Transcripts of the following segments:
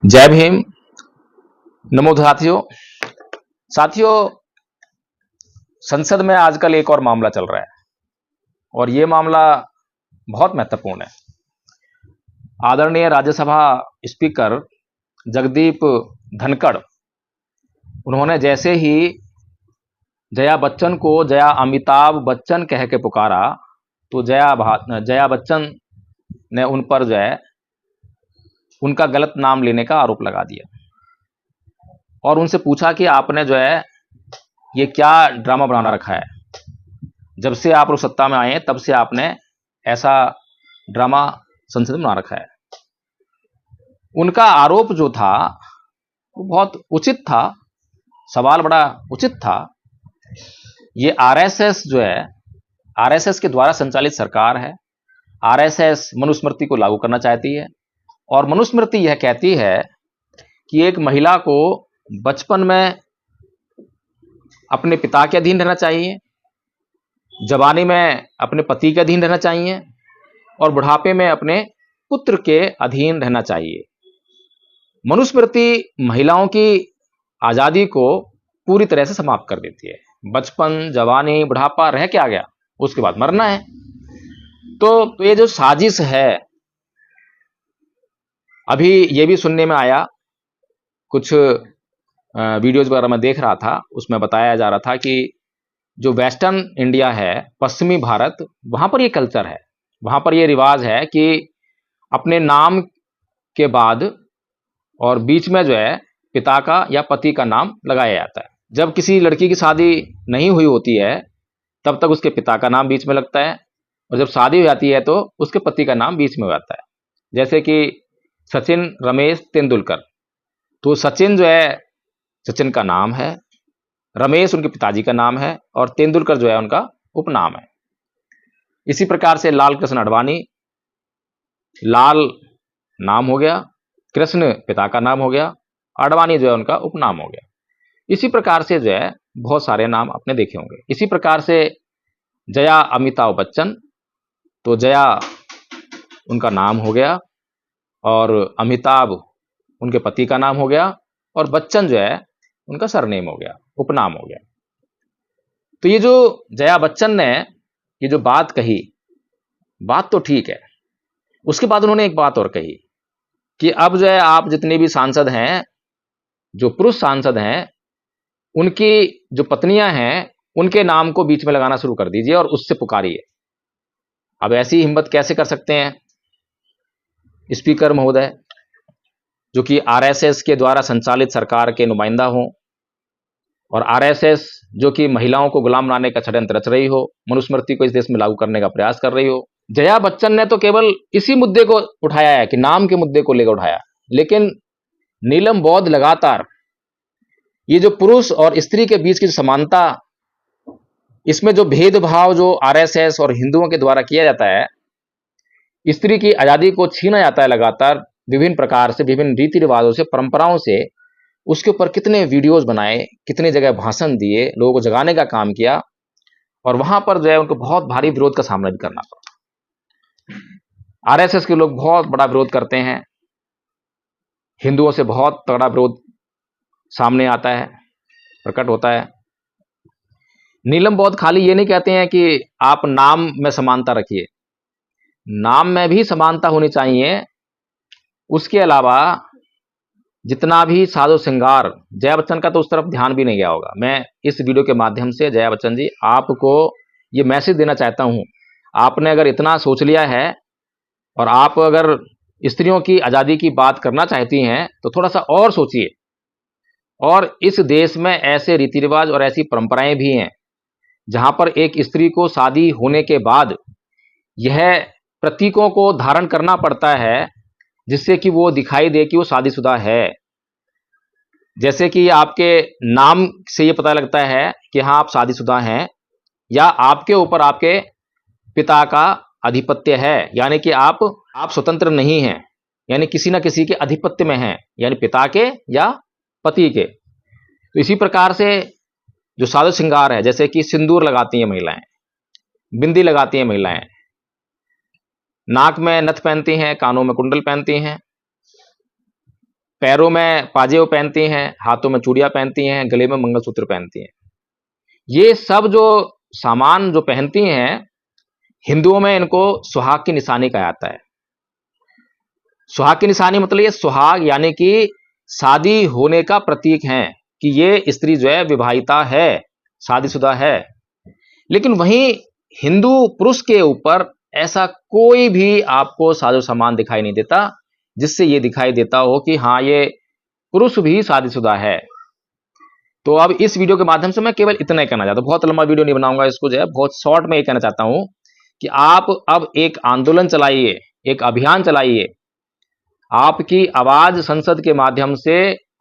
जय भीम। नमो साथियों। साथियों, संसद में आजकल एक और मामला चल रहा है और ये मामला बहुत महत्वपूर्ण है। आदरणीय राज्यसभा स्पीकर जगदीप धनखड़, उन्होंने जैसे ही जया बच्चन को जया अमिताभ बच्चन कह के पुकारा तो जया बच्चन ने उन पर जो है उनका गलत नाम लेने का आरोप लगा दिया और उनसे पूछा कि आपने जो है ये क्या ड्रामा बना रखा है। जब से आप लोग सत्ता में आए हैं तब से आपने ऐसा ड्रामा संसद में बना रखा है। उनका आरोप जो था वो बहुत उचित था, सवाल बड़ा उचित था। ये आरएसएस जो है, आरएसएस के द्वारा संचालित सरकार है। आरएसएस मनुस्मृति को लागू करना चाहती है और मनुस्मृति यह कहती है कि एक महिला को बचपन में अपने पिता के अधीन रहना चाहिए, जवानी में अपने पति के अधीन रहना चाहिए और बुढ़ापे में अपने पुत्र के अधीन रहना चाहिए। मनुस्मृति महिलाओं की आजादी को पूरी तरह से समाप्त कर देती है। बचपन, जवानी, बुढ़ापा रह के आ गया, उसके बाद मरना है। तो ये जो साजिश है, अभी ये भी सुनने में आया, कुछ वीडियोज वगैरह मैं देख रहा था, उसमें बताया जा रहा था कि जो वेस्टर्न इंडिया है, पश्चिमी भारत, वहां पर ये कल्चर है, वहां पर ये रिवाज है कि अपने नाम के बाद और बीच में जो है पिता का या पति का नाम लगाया जाता है। जब किसी लड़की की शादी नहीं हुई होती है तब तक उसके पिता का नाम बीच में लगता है और जब शादी हो जाती है तो उसके पति का नाम बीच में हो जाता है। जैसे कि सचिन रमेश तेंदुलकर, तो सचिन जो है सचिन का नाम है, रमेश उनके पिताजी का नाम है और तेंदुलकर जो है उनका उपनाम है। इसी प्रकार से लाल कृष्ण आडवाणी, लाल नाम हो गया, कृष्ण पिता का नाम हो गया, आडवाणी जो है उनका उपनाम हो गया। इसी प्रकार से जो है बहुत सारे नाम आपने देखे होंगे। इसी प्रकार से जया अमिताभ बच्चन, तो जया उनका नाम हो गया और अमिताभ उनके पति का नाम हो गया और बच्चन जो है उनका सरनेम हो गया, उपनाम हो गया। तो ये जो जया बच्चन ने ये जो बात कही, बात तो ठीक है। उसके बाद उन्होंने एक बात और कही कि अब जो है आप जितने भी सांसद हैं, जो पुरुष सांसद हैं, उनकी जो पत्नियां हैं उनके नाम को बीच में लगाना शुरू कर दीजिए और उससे पुकारिए। अब ऐसी हिम्मत कैसे कर सकते हैं स्पीकर महोदय, जो कि आरएसएस के द्वारा संचालित सरकार के नुमाइंदा हों और आरएसएस जो कि महिलाओं को गुलाम बनाने का षड्यंत्र रच रही हो, मनुस्मृति को इस देश में लागू करने का प्रयास कर रही हो। जया बच्चन ने तो केवल इसी मुद्दे को उठाया है कि नाम के मुद्दे को लेकर उठाया, लेकिन नीलम बौद्ध लगातार ये जो पुरुष और स्त्री के बीच की समानता, इसमें जो भेदभाव जो आरएसएस और हिंदुओं के द्वारा किया जाता है, स्त्री की आजादी को छीना जाता है लगातार विभिन्न प्रकार से, विभिन्न रीति रिवाजों से, परंपराओं से, उसके ऊपर कितने वीडियोज बनाए, कितनी जगह भाषण दिए, लोगों को जगाने का काम किया और वहां पर जो है उनको बहुत भारी विरोध का सामना भी करना पड़ा। आरएसएस के लोग बहुत बड़ा विरोध करते हैं, हिंदुओं से बहुत तगड़ा विरोध सामने आता है, प्रकट होता है। नीलम बौद्ध खाली ये नहीं कहते हैं कि आप नाम में समानता रखिए, नाम में भी समानता होनी चाहिए। उसके अलावा जितना भी साजो श्रृंगार, जया बच्चन का तो उस तरफ ध्यान भी नहीं गया होगा। मैं इस वीडियो के माध्यम से जया बच्चन जी आपको ये मैसेज देना चाहता हूं, आपने अगर इतना सोच लिया है और आप अगर स्त्रियों की आजादी की बात करना चाहती हैं तो थोड़ा सा और सोचिए। और इस देश में ऐसे रीति रिवाज और ऐसी परंपराएं भी हैं जहां पर एक स्त्री को शादी होने के बाद यह प्रतीकों को धारण करना पड़ता है जिससे कि वो दिखाई दे कि वो शादीशुदा है। जैसे कि आपके नाम से ये पता लगता है कि हाँ आप शादीशुदा हैं, या आपके ऊपर आपके पिता का आधिपत्य है, यानी कि आप स्वतंत्र नहीं हैं, यानी किसी ना किसी के आधिपत्य में हैं, यानी पिता के या पति के। तो इसी प्रकार से जो साज श्रृंगार है, जैसे कि सिंदूर लगाती हैं महिलाएं, बिंदी लगाती हैं महिलाएं, नाक में नथ पहनती हैं, कानों में कुंडल पहनती हैं, पैरों में पाजेब पहनती हैं, हाथों में चूड़ियां पहनती हैं, गले में मंगलसूत्र पहनती हैं। ये सब जो सामान जो पहनती हैं, हिंदुओं में इनको सुहाग की निशानी कहा जाता है। सुहाग की निशानी मतलब ये सुहाग यानी कि शादी होने का प्रतीक है कि ये स्त्री जो है विवाहिता है, शादीशुदा है। लेकिन वहीं हिंदू पुरुष के ऊपर ऐसा कोई भी आपको साजो सामान दिखाई नहीं देता जिससे ये दिखाई देता हो कि हाँ ये पुरुष भी शादीशुदा है। तो अब इस वीडियो के माध्यम से मैं केवल इतना ही कहना चाहता हूं, बहुत लंबा वीडियो नहीं बनाऊंगा इसको, जो है बहुत शॉर्ट में ये कहना चाहता हूं कि आप अब एक आंदोलन चलाइए, एक अभियान चलाइए। आपकी आवाज संसद के माध्यम से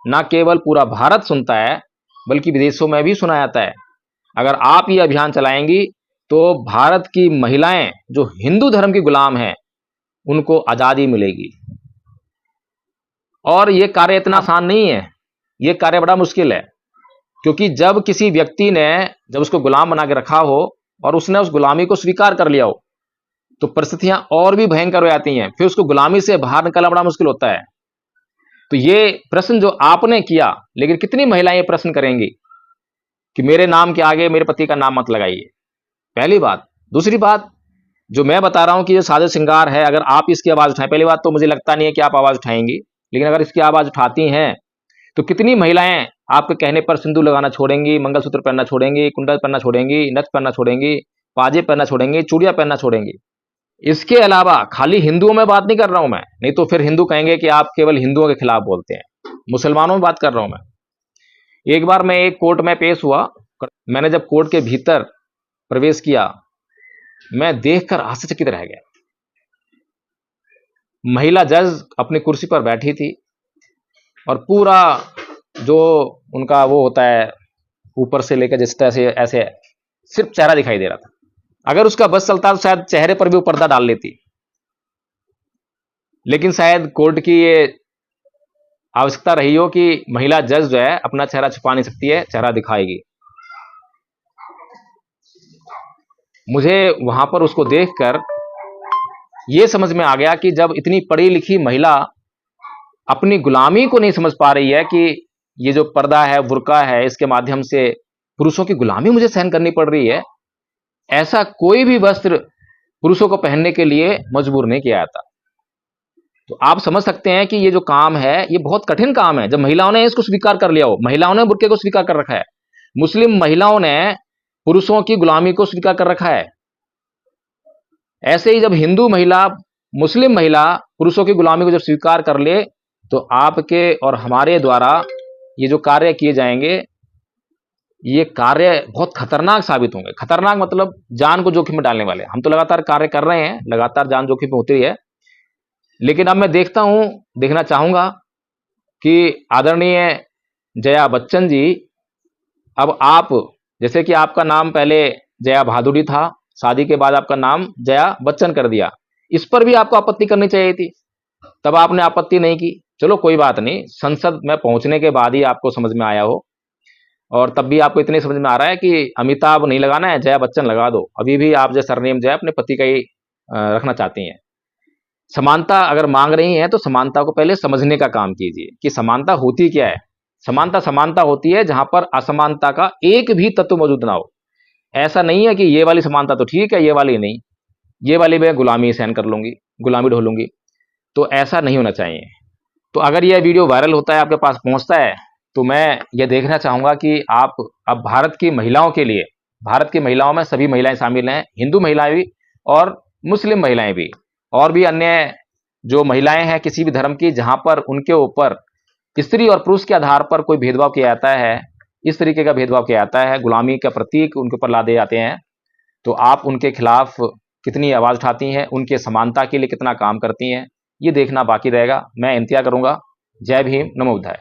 न केवल पूरा भारत सुनता है बल्कि विदेशों में भी सुना जाता है। अगर आप ये अभियान चलाएंगी तो भारत की महिलाएं जो हिंदू धर्म की गुलाम हैं उनको आजादी मिलेगी। और ये कार्य इतना आसान नहीं है, ये कार्य बड़ा मुश्किल है, क्योंकि जब किसी व्यक्ति ने जब उसको गुलाम बना के रखा हो और उसने उस गुलामी को स्वीकार कर लिया हो तो परिस्थितियां और भी भयंकर हो जाती हैं, फिर उसको गुलामी से बाहर निकलना बड़ा मुश्किल होता है। तो ये प्रश्न जो आपने किया, लेकिन कितनी महिलाएं ये प्रश्न करेंगी कि मेरे नाम के आगे मेरे पति का नाम मत लगाइए, पहली बात। दूसरी बात, जो मैं बता रहा हूं कि ये साजो श्रृंगार है, अगर आप इसकी आवाज उठाएं, पहली बात तो मुझे लगता नहीं है कि आप आवाज उठाएंगी, लेकिन अगर इसकी आवाज उठाती हैं तो कितनी महिलाएं आपके कहने पर सिंदूर लगाना छोड़ेंगी, मंगलसूत्र पहनना छोड़ेंगी, कुंडल पहनना छोड़ेंगी, नथ पहनना छोड़ेंगी, पाजेब पहनना छोड़ेंगी, चूड़ियां पहनना छोड़ेंगी। इसके अलावा खाली हिंदुओं में बात नहीं कर रहा हूं मैं, नहीं तो फिर हिंदू कहेंगे कि आप केवल हिंदुओं के खिलाफ बोलते हैं। मुसलमानों में बात कर रहा हूं मैं। एक बार मैं एक कोर्ट में पेश हुआ, मैंने जब कोर्ट के भीतर प्रवेश किया, मैं देखकर आश्चर्यचकित रह गया। महिला जज अपनी कुर्सी पर बैठी थी और पूरा जो उनका वो होता है ऊपर से लेकर जिस तरह से ऐसे सिर्फ चेहरा दिखाई दे रहा था। अगर उसका बस चलता तो शायद चेहरे पर भी वो पर्दा डाल लेती, लेकिन शायद कोर्ट की ये आवश्यकता रही हो कि महिला जज जो है अपना चेहरा छुपा नहीं सकती है, चेहरा दिखाएगी। मुझे वहां पर उसको देखकर यह समझ में आ गया कि जब इतनी पढ़ी लिखी महिला अपनी गुलामी को नहीं समझ पा रही है कि ये जो पर्दा है, बुर्का है, इसके माध्यम से पुरुषों की गुलामी मुझे सहन करनी पड़ रही है, ऐसा कोई भी वस्त्र पुरुषों को पहनने के लिए मजबूर नहीं किया जाता। तो आप समझ सकते हैं कि ये जो काम है ये बहुत कठिन काम है। जब महिलाओं ने इसको स्वीकार कर लिया हो, महिलाओं ने बुर्के को स्वीकार कर रखा है, मुस्लिम महिलाओं ने पुरुषों की गुलामी को स्वीकार कर रखा है, ऐसे ही जब हिंदू महिला, मुस्लिम महिला पुरुषों की गुलामी को जब स्वीकार कर ले तो आपके और हमारे द्वारा ये जो कार्य किए जाएंगे ये कार्य बहुत खतरनाक साबित होंगे। खतरनाक मतलब जान को जोखिम में डालने वाले। हम तो लगातार कार्य कर रहे हैं, लगातार जान जोखिम में होती है, लेकिन अब मैं देखना चाहूंगा कि आदरणीय जया बच्चन जी, अब आप, जैसे कि आपका नाम पहले जया भादुड़ी था, शादी के बाद आपका नाम जया बच्चन कर दिया, इस पर भी आपको आपत्ति करनी चाहिए थी, तब आपने आपत्ति नहीं की। चलो कोई बात नहीं, संसद में पहुंचने के बाद ही आपको समझ में आया हो, और तब भी आपको इतने समझ में आ रहा है कि अमिताभ नहीं लगाना है, जया बच्चन लगा दो। अभी भी आप जो सरनेम जो है अपने पति का ही रखना चाहती हैं। समानता अगर मांग रही हैं तो समानता को पहले समझने का काम कीजिए कि समानता होती क्या है। समानता होती है जहां पर असमानता का एक भी तत्व मौजूद ना हो। ऐसा नहीं है कि ये वाली समानता तो ठीक है, ये वाली नहीं, ये वाली मैं गुलामी सहन कर लूंगी, गुलामी ढो लूंगी, तो ऐसा नहीं होना चाहिए। तो अगर यह वीडियो वायरल होता है, आपके पास पहुंचता है, तो मैं ये देखना चाहूंगा कि आप अब भारत की महिलाओं के लिए, भारत की महिलाओं में सभी महिलाएं शामिल हैं, हिंदू महिलाएं भी और मुस्लिम महिलाएं भी, और भी अन्य जो महिलाएं हैं किसी भी धर्म की, जहां पर उनके ऊपर स्त्री और पुरुष के आधार पर कोई भेदभाव किया जाता है, इस तरीके का भेदभाव किया जाता है, गुलामी का प्रतीक उनके ऊपर लादे जाते हैं, तो आप उनके खिलाफ कितनी आवाज उठाती हैं, उनके समानता के लिए कितना काम करती हैं, ये देखना बाकी रहेगा। मैं इंतजार करूंगा। जय भीम, नमो बुद्धाय।